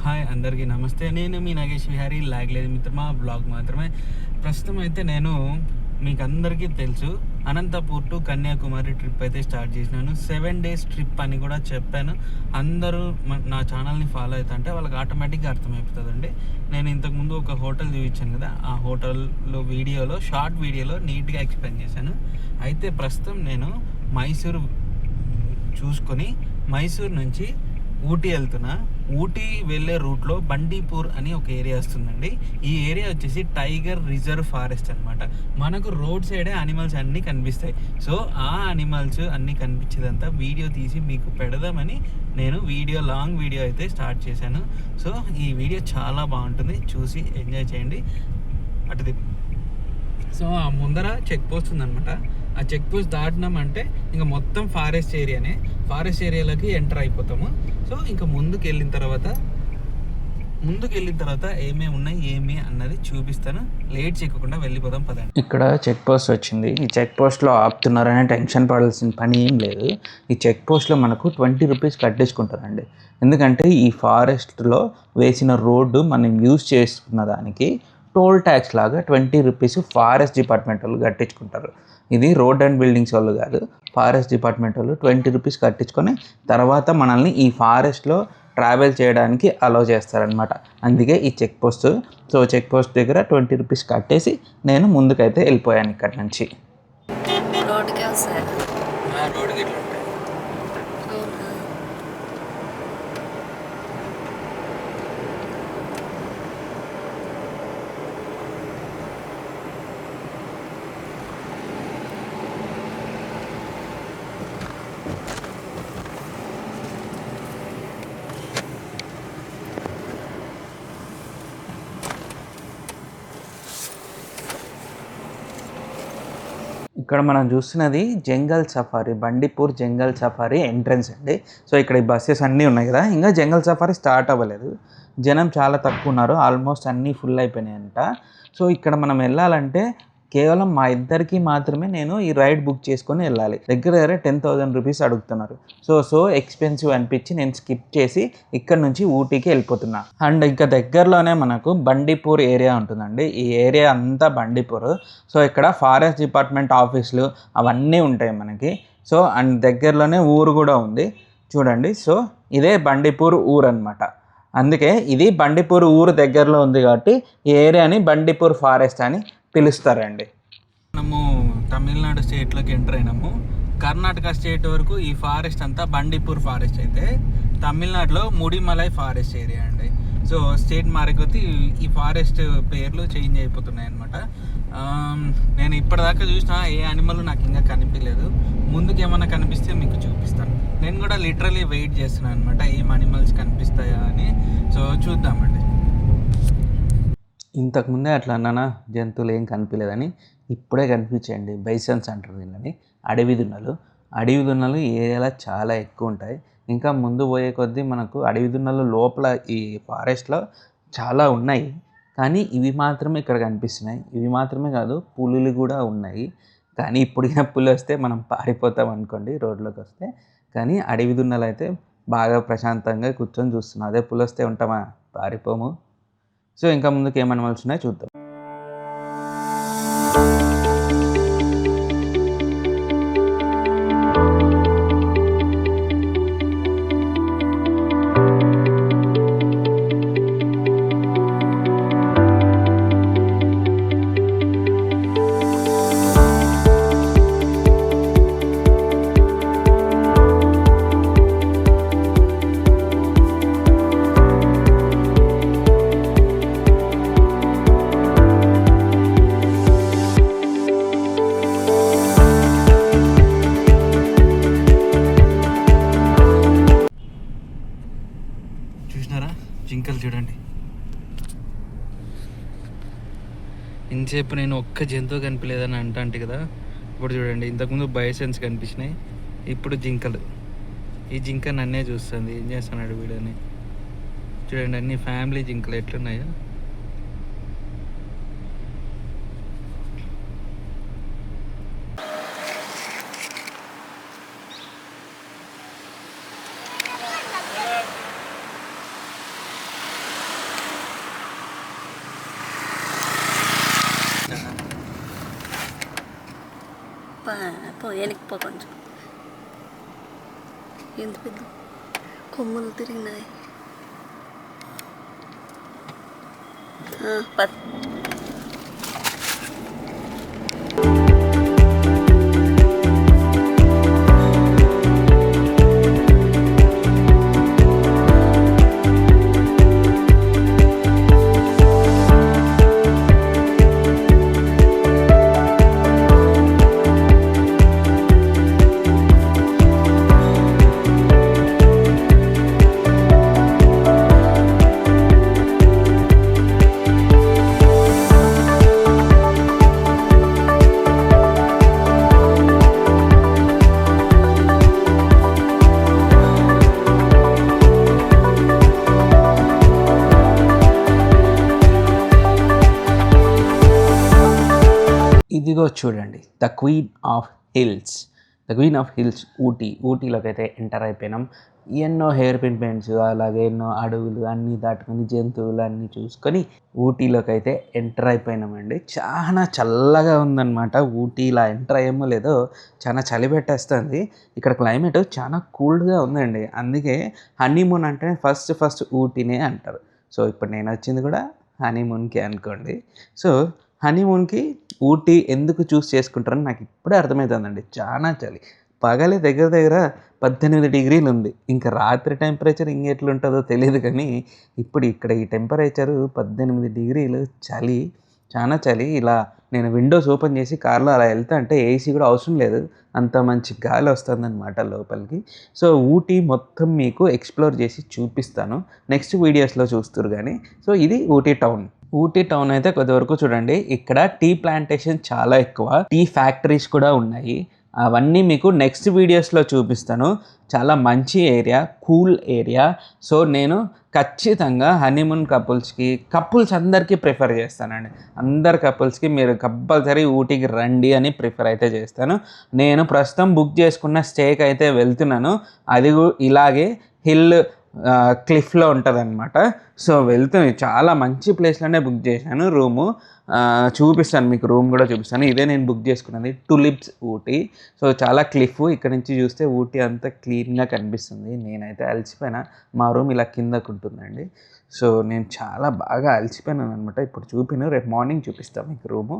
Hi అందరికీ నమస్తే. నేను మీ నాగేష్ విహారీ. లాగలేదు మిత్రమా బ్లాగ్ మాత్రమే. ప్రస్తుతం అయితే నేను మీకు అందరికీ తెలుసు అనంతపూర్ టు కన్యాకుమారి ట్రిప్ అయితే స్టార్ట్ చేసినాను. 7 days ట్రిప్ అని కూడా చెప్పాను. అందరూ నా ఛానల్ని ఫాలో అవుతుంటే వాళ్ళకి ఆటోమేటిక్గా అర్థమైపోతుందండి. నేను ఇంతకుముందు ఒక హోటల్ చూపించాను కదా, ఆ హోటల్లో షార్ట్ వీడియోలో నీట్గా ఎక్స్ప్లెయిన్ చేశాను. అయితే ప్రస్తుతం నేను మైసూరు చూసుకొని మైసూరు నుంచి ఊటీ వెళ్తున్నా. ఊటీ వెళ్ళే రూట్లో బండీపూర్ అని ఒక ఏరియా వస్తుందండి. ఈ ఏరియా వచ్చేసి టైగర్ రిజర్వ్ ఫారెస్ట్ అనమాట. మనకు రోడ్ సైడే అనిమల్స్ అన్నీ కనిపిస్తాయి. సో ఆ అనిమల్స్ అన్నీ కనిపించేదంతా వీడియో తీసి మీకు పెడదామని నేను లాంగ్ వీడియో అయితే స్టార్ట్ చేశాను. సో ఈ వీడియో చాలా బాగుంటుంది, చూసి ఎంజాయ్ చేయండి. అటుది సో ఆ ముందర చెక్ పోస్ట్ ఉందన్నమాట. ఆ చెక్ పోస్ట్ దాటినామంటే ఇంకా మొత్తం ఫారెస్ట్ ఏరియాలోకి ఎంటర్ అయిపోతాము. సో ఇంకా ముందుకు వెళ్ళిన తర్వాత ఏమేమి ఉన్నాయి ఏమి అన్నది చూపిస్తాను. లేట్ చేయకుండా వెళ్ళిపోదాం పదండి. ఇక్కడ చెక్ పోస్ట్ వచ్చింది. ఈ చెక్ పోస్ట్లో ఆపుతున్నారనే టెన్షన్ పడాల్సిన పని ఏం లేదు. ఈ చెక్ పోస్ట్లో మనకు 20 రూపీస్ కట్టించుకుంటారండి. ఎందుకంటే ఈ ఫారెస్ట్లో వేసిన రోడ్డు మనం యూజ్ చేసుకున్న దానికి టోల్ ట్యాక్స్ లాగా 20 రూపీస్ ఫారెస్ట్ డిపార్ట్మెంట్ వాళ్ళు కట్టించుకుంటారు. ఇది రోడ్ అండ్ బిల్డింగ్స్ వాళ్ళు కాదు, ఫారెస్ట్ డిపార్ట్మెంట్ వాళ్ళు 20 రూపీస్ కట్టించుకొని తర్వాత మనల్ని ఈ ఫారెస్ట్లో ట్రావెల్ చేయడానికి అలౌ చేస్తారనమాట. అందుకే ఈ check post. So check post దగ్గర 20 రూపీస్ కట్టేసి నేను ముందుకైతే వెళ్ళిపోయాను ఇక్కడ నుంచి. ఇక్కడ మనం చూస్తున్నది జంగల్ సఫారీ, బండిపూర్ జంగల్ సఫారీ ఎంట్రన్స్ అండి. సో ఇక్కడ ఈ బస్సెస్ అన్నీ ఉన్నాయి కదా, ఇంకా జంగల్ సఫారీ స్టార్ట్ అవ్వలేదు. జనం చాలా తక్కువ ఉన్నారు, ఆల్మోస్ట్ అన్నీ ఫుల్ అయిపోయినాయంట. సో ఇక్కడ మనం వెళ్ళాలంటే కేవలం మా ఇద్దరికి మాత్రమే నేను ఈ రైడ్ బుక్ చేసుకొని వెళ్ళాలి. దగ్గర 10,000 రూపీస్ అడుగుతున్నారు. సో ఎక్స్పెన్సివ్ అనిపించి నేను స్కిప్ చేసి ఇక్కడ నుంచి ఊటీకి వెళ్ళిపోతున్నా. అండ్ ఇంకా దగ్గరలోనే మనకు బండీపూర్ ఏరియా ఉంటుందండి. ఈ ఏరియా అంతా బండీపూర్. సో ఇక్కడ ఫారెస్ట్ డిపార్ట్మెంట్ ఆఫీసులు అవన్నీ ఉంటాయి మనకి. సో అండ్ దగ్గరలోనే ఊరు కూడా ఉంది చూడండి. సో ఇదే బండీపూర్ ఊరు అనమాట. అందుకే ఇది బండీపూర్ ఊరు దగ్గరలో ఉంది కాబట్టి ఈ ఏరియాని బండీపూర్ ఫారెస్ట్ అని పిలుస్తారండి. మనము తమిళనాడు స్టేట్లోకి ఎంటర్ అయినాము. కర్ణాటక స్టేట్ వరకు ఈ ఫారెస్ట్ అంతా బండీపూర్ ఫారెస్ట్ అయితే, తమిళనాడులో ముడిమలై ఫారెస్ట్ ఏరియా అండి. సో స్టేట్ మారికొద్ది ఈ ఫారెస్ట్ పేర్లు చేంజ్ అయిపోతున్నాయి అనమాట. నేను ఇప్పటిదాకా చూసిన ఏ అనిమల్ నాకు ఇంకా కనిపించలేదు. ముందుకు ఏమన్నా కనిపిస్తే మీకు చూపిస్తాను. నేను కూడా లిటరలీ వెయిట్ చేస్తున్నాను అనమాట, ఏం అనిమల్స్ కనిపిస్తాయా అని. సో చూద్దామండి. ఇంతకుముందే అట్లా అన్నానా, జంతువులు ఏం కనిపించలేదని. ఇప్పుడే కనిపించండి. బైసన్స్ అంటారు దీనిని. అడవి దున్నలు ఈ ఏరియాలో చాలా ఎక్కువ ఉంటాయి. ఇంకా ముందు పోయే కొద్దీ మనకు అడవి దున్నలు లోపల ఈ ఫారెస్ట్లో చాలా ఉన్నాయి, కానీ ఇవి మాత్రమే ఇక్కడ కనిపిస్తున్నాయి. ఇవి మాత్రమే కాదు, పులులు కూడా ఉన్నాయి. కానీ ఇప్పుడైనా పులి వస్తే మనం పారిపోతాం అనుకోండి రోడ్లోకి వస్తే. కానీ అడవి దున్నలు అయితే బాగా ప్రశాంతంగా కూర్చొని చూస్తున్నాం. అదే పులి వస్తే ఉంటామా, పారిపోము. సో ఇంకా ముందుకు ఏం అనిమల్స్ ఉన్నాయో చూద్దాం. జింకలు చూడండి. ఇంతసేపు నేను ఒక్క జంతువు కనిపించలేదని అంటే కదా, ఇప్పుడు చూడండి ఇంతకుముందు బైసన్స్ కనిపించినాయి, ఇప్పుడు జింకలు. ఈ జింక నన్నే చూస్తుంది, ఏం చేస్తున్నాడు వీడని. చూడండి అన్ని ఫ్యామిలీ జింకలు ఎట్లున్నాయో. వెనక్కిపో కొంచెం. ఎంత పెద్ద కొమ్మలు తిరిగినాయి. ఇదిగో చూడండి, ద క్వీన్ ఆఫ్ హిల్స్ ఊటీలోకి అయితే ఎంటర్ అయిపోయినాం. ఎన్నో హెయిర్ పిన్ పెయింట్స్, అలాగే ఎన్నో అడవులు అన్నీ దాటుకొని జంతువులు అన్నీ చూసుకొని ఊటీలోకి అయితే ఎంటర్ అయిపోయినామండి. చాలా చల్లగా ఉందన్నమాట. ఊటీ ఇలా ఎంటర్ అయ్యేమో లేదో చాలా చలి పెట్టేస్తుంది. ఇక్కడ క్లైమేట్ చాలా కూల్గా ఉందండి. అందుకే హనీమూన్ అంటే ఫస్ట్ ఊటీనే అంటారు. సో ఇప్పుడు నేను వచ్చింది కూడా హనీమూన్కి అనుకోండి. సో హనీమూన్కి ఊటీ ఎందుకు చూస్ చేసుకుంటారని నాకు ఇప్పుడే అర్థమవుతుందండి. చాలా చలి. పగలే దగ్గర 18 డిగ్రీలు ఉంది. ఇంకా రాత్రి టెంపరేచర్ ఇంకెట్లుంటుందో తెలియదు, కానీ ఇప్పుడు ఇక్కడ ఈ టెంపరేచరు 18 డిగ్రీలు చలి, చాలా చలి. ఇలా నేను విండోస్ ఓపెన్ చేసి కార్లో అలా వెళ్తా అంటే ఏసీ కూడా అవసరం లేదు, అంత మంచి గాలి వస్తుందన్నమాట లోపలికి. సో ఊటీ మొత్తం మీకు ఎక్స్ప్లోర్ చేసి చూపిస్తాను, నెక్స్ట్ వీడియోస్లో చూస్తారు కానీ. సో ఇది ఊటీ టౌన్ అయితే కొద్దివరకు చూడండి. ఇక్కడ టీ ప్లాంటేషన్ చాలా ఎక్కువ, టీ ఫ్యాక్టరీస్ కూడా ఉన్నాయి. అవన్నీ మీకు నెక్స్ట్ వీడియోస్లో చూపిస్తాను. చాలా మంచి ఏరియా, కూల్ ఏరియా. సో నేను ఖచ్చితంగా హనీమూన్ కపుల్స్ అందరికీ ప్రిఫర్ చేస్తానండి. అందరు కపుల్స్కి మీరు కంపల్సరీ ఊటీకి రండి అని ప్రిఫర్ అయితే చేస్తాను. నేను ప్రస్తుతం బుక్ చేసుకున్న స్టేకి అయితే వెళ్తున్నాను. అది ఇలాగే హిల్ క్లిఫ్లో ఉంటుంది అనమాట. సో వెళ్తుంది, చాలా మంచి ప్లేస్లోనే బుక్ చేశాను రూము. చూపిస్తాను మీకు, రూమ్ కూడా చూపిస్తాను. ఇదే నేను బుక్ చేసుకున్నది, టులిప్స్ ఊటీ. సో చాలా క్లిఫ్, ఇక్కడ నుంచి చూస్తే ఊటీ అంతా క్లీన్గా కనిపిస్తుంది. నేనైతే అలసిపోయినా, మా రూమ్ ఇలా కిందకు ఉంటుందండి. సో నేను చాలా బాగా అలసిపోయినాను అనమాట. ఇప్పుడు చూపిను, రేపు మార్నింగ్ చూపిస్తాను మీకు రూము.